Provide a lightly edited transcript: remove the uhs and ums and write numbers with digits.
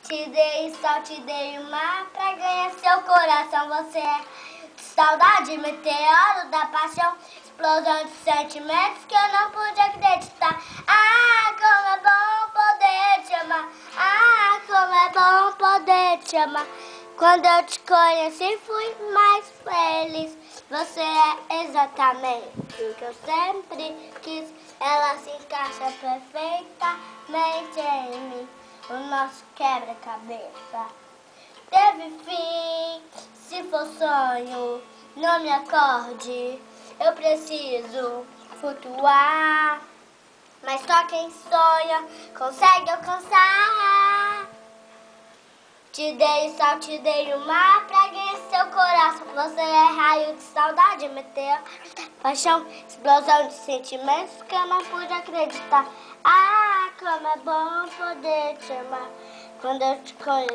Te dei sol, te dei o mar pra ganhar seu coração. Você é saudade, meteoro da paixão, explosão de sentimentos que eu não pude acreditar. Ah, como é bom poder te amar. Ah, como é bom poder te amar. Quando eu te conheci fui mais feliz. Você é exatamente o que eu sempre quis. Ela se encaixa perfeitamente em mim. O nosso quebra-cabeça teve fim. Se for sonho, não me acorde. Eu preciso flutuar, mas só quem sonha consegue alcançar. Te dei o sol, te dei o mar pra ganhar seu coração. Você é raio de saudade, meteoro, paixão, explosão de sentimentos que eu não pude acreditar. Ah, como é bom poder te amar. Quando eu te conheci